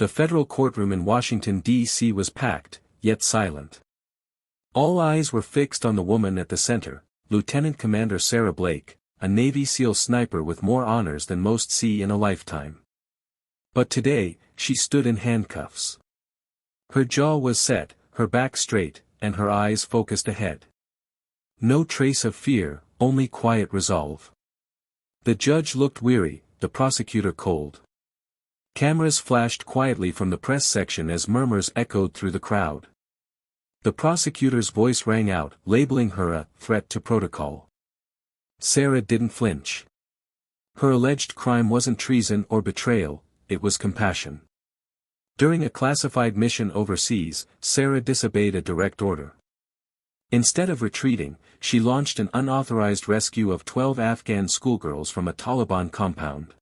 The federal courtroom in Washington, D.C. was packed, yet silent. All eyes were fixed on the woman at the center, Lieutenant Commander Sarah Blake, a Navy SEAL sniper with more honors than most see in a lifetime. But today, she stood in handcuffs. Her jaw was set, her back straight, and her eyes focused ahead. No trace of fear, only quiet resolve. The judge looked weary, the prosecutor cold. Cameras flashed quietly from the press section as murmurs echoed through the crowd. The prosecutor's voice rang out, labeling her a threat to protocol. Sarah didn't flinch. Her alleged crime wasn't treason or betrayal, it was compassion. During a classified mission overseas, Sarah disobeyed a direct order. Instead of retreating, she launched an unauthorized rescue of 12 Afghan schoolgirls from a Taliban compound.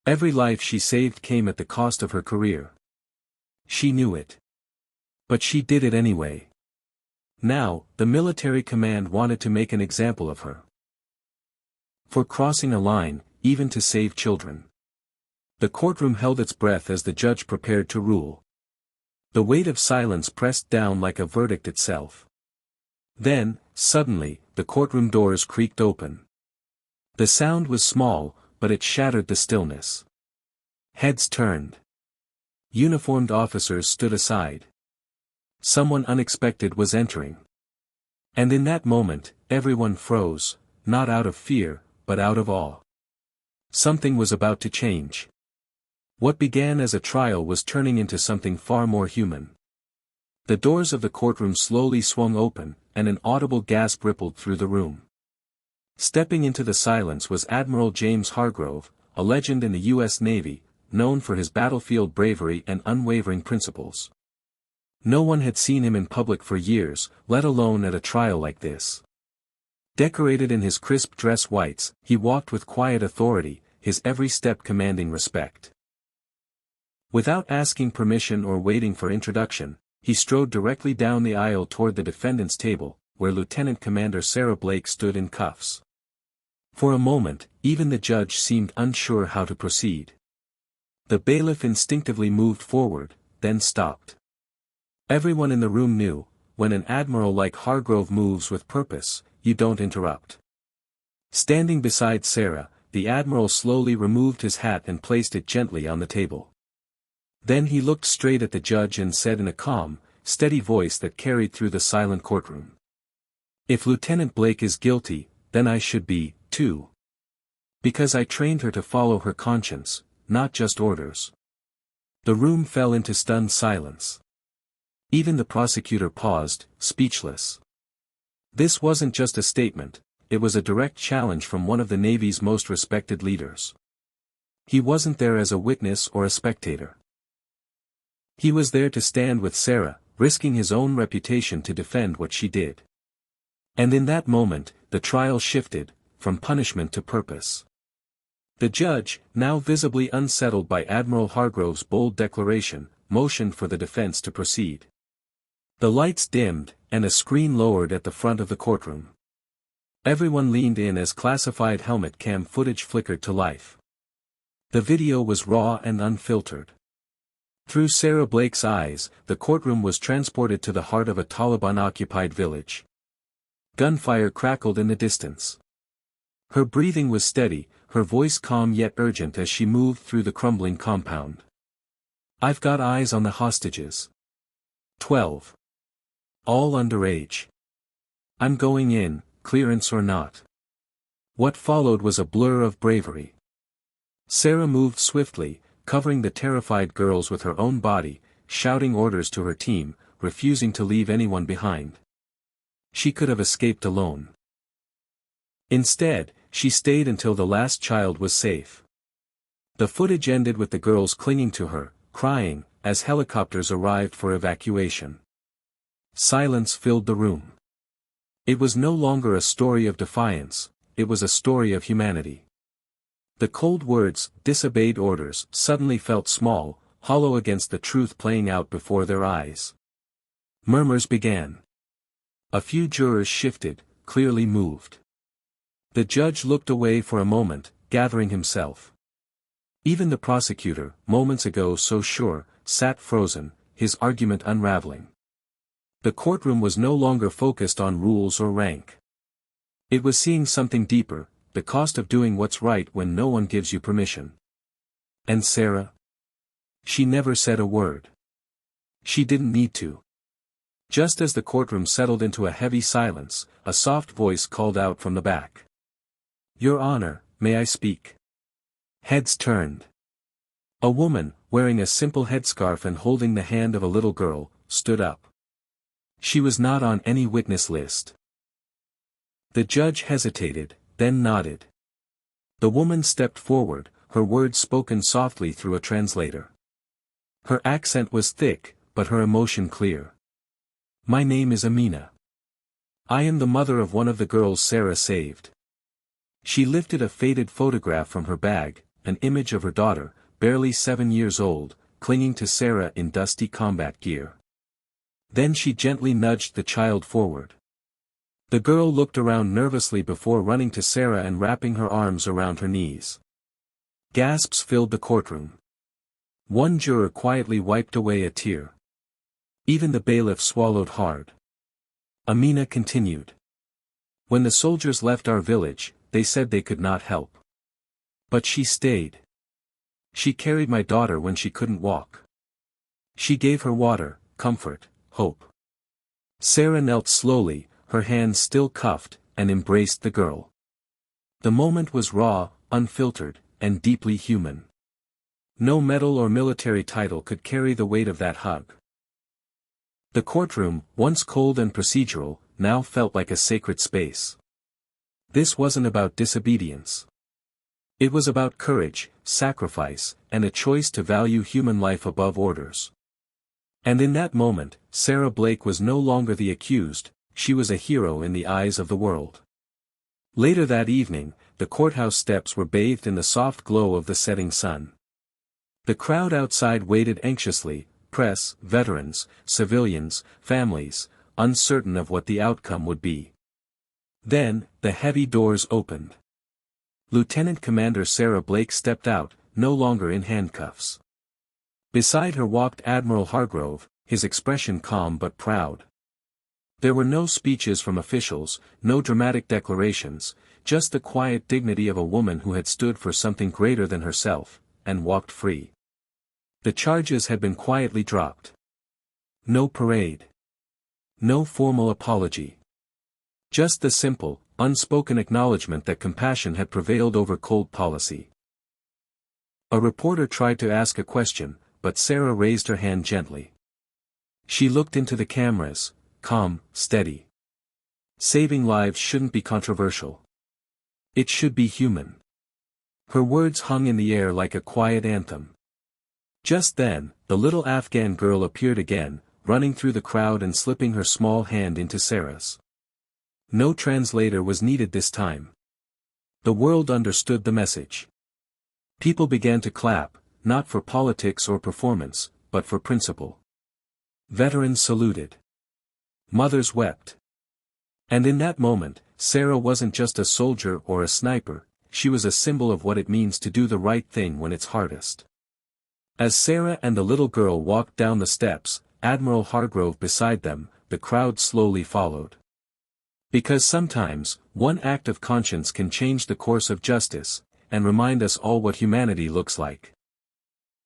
Every life she saved came at the cost of her career. She knew it. But she did it anyway. Now, the military command wanted to make an example of her. For crossing a line, even to save children. The courtroom held its breath as the judge prepared to rule. The weight of silence pressed down like a verdict itself. Then, suddenly, the courtroom doors creaked open. The sound was small, but it shattered the stillness. Heads turned. Uniformed officers stood aside. Someone unexpected was entering. And in that moment, everyone froze, not out of fear, but out of awe. Something was about to change. What began as a trial was turning into something far more human. The doors of the courtroom slowly swung open, and an audible gasp rippled through the room. Stepping into the silence was Admiral James Hargrove, a legend in the U.S. Navy, known for his battlefield bravery and unwavering principles. No one had seen him in public for years, let alone at a trial like this. Decorated in his crisp dress whites, he walked with quiet authority, his every step commanding respect. Without asking permission or waiting for introduction, he strode directly down the aisle toward the defendant's table, where Lieutenant Commander Sarah Blake stood in cuffs. For a moment, even the judge seemed unsure how to proceed. The bailiff instinctively moved forward, then stopped. Everyone in the room knew, when an admiral like Hargrove moves with purpose, you don't interrupt. Standing beside Sarah, the admiral slowly removed his hat and placed it gently on the table. Then he looked straight at the judge and said in a calm, steady voice that carried through the silent courtroom. If Lieutenant Blake is guilty, then I should be, too. Because I trained her to follow her conscience, not just orders. The room fell into stunned silence. Even the prosecutor paused, speechless. This wasn't just a statement, it was a direct challenge from one of the Navy's most respected leaders. He wasn't there as a witness or a spectator. He was there to stand with Sarah, risking his own reputation to defend what she did. And in that moment, the trial shifted, from punishment to purpose. The judge, now visibly unsettled by Admiral Hargrove's bold declaration, motioned for the defense to proceed. The lights dimmed, and a screen lowered at the front of the courtroom. Everyone leaned in as classified helmet cam footage flickered to life. The video was raw and unfiltered. Through Sarah Blake's eyes, the courtroom was transported to the heart of a Taliban-occupied village. Gunfire crackled in the distance. Her breathing was steady, her voice calm yet urgent as she moved through the crumbling compound. I've got eyes on the hostages. 12. All underage. I'm going in, clearance or not. What followed was a blur of bravery. Sarah moved swiftly, covering the terrified girls with her own body, shouting orders to her team, refusing to leave anyone behind. She could have escaped alone. Instead, she stayed until the last child was safe. The footage ended with the girls clinging to her, crying, as helicopters arrived for evacuation. Silence filled the room. It was no longer a story of defiance, it was a story of humanity. The cold words, disobeyed orders, suddenly felt small, hollow against the truth playing out before their eyes. Murmurs began. A few jurors shifted, clearly moved. The judge looked away for a moment, gathering himself. Even the prosecutor, moments ago so sure, sat frozen, his argument unraveling. The courtroom was no longer focused on rules or rank. It was seeing something deeper, the cost of doing what's right when no one gives you permission. And Sarah? She never said a word. She didn't need to. Just as the courtroom settled into a heavy silence, a soft voice called out from the back. "Your Honor, may I speak?" Heads turned. A woman, wearing a simple headscarf and holding the hand of a little girl, stood up. She was not on any witness list. The judge hesitated, then nodded. The woman stepped forward, her words spoken softly through a translator. Her accent was thick, but her emotion clear. "My name is Amina. I am the mother of one of the girls Sarah saved." She lifted a faded photograph from her bag, an image of her daughter, barely 7 years old, clinging to Sarah in dusty combat gear. Then she gently nudged the child forward. The girl looked around nervously before running to Sarah and wrapping her arms around her knees. Gasps filled the courtroom. One juror quietly wiped away a tear. Even the bailiff swallowed hard. Amina continued. "When the soldiers left our village, they said they could not help. But she stayed. She carried my daughter when she couldn't walk. She gave her water, comfort, hope." Sarah knelt slowly, her hands still cuffed, and embraced the girl. The moment was raw, unfiltered, and deeply human. No medal or military title could carry the weight of that hug. The courtroom, once cold and procedural, now felt like a sacred space. This wasn't about disobedience. It was about courage, sacrifice, and a choice to value human life above orders. And in that moment, Sarah Blake was no longer the accused, she was a hero in the eyes of the world. Later that evening, the courthouse steps were bathed in the soft glow of the setting sun. The crowd outside waited anxiously, press, veterans, civilians, families, uncertain of what the outcome would be. Then, the heavy doors opened. Lieutenant Commander Sarah Blake stepped out, no longer in handcuffs. Beside her walked Admiral Hargrove, his expression calm but proud. There were no speeches from officials, no dramatic declarations, just the quiet dignity of a woman who had stood for something greater than herself, and walked free. The charges had been quietly dropped. No parade. No formal apology. Just the simple, unspoken acknowledgement that compassion had prevailed over cold policy. A reporter tried to ask a question, but Sarah raised her hand gently. She looked into the cameras, calm, steady. Saving lives shouldn't be controversial. It should be human. Her words hung in the air like a quiet anthem. Just then, the little Afghan girl appeared again, running through the crowd and slipping her small hand into Sarah's. No translator was needed this time. The world understood the message. People began to clap, not for politics or performance, but for principle. Veterans saluted. Mothers wept. And in that moment, Sarah wasn't just a soldier or a sniper, she was a symbol of what it means to do the right thing when it's hardest. As Sarah and the little girl walked down the steps, Admiral Hargrove beside them, the crowd slowly followed. Because sometimes, one act of conscience can change the course of justice, and remind us all what humanity looks like.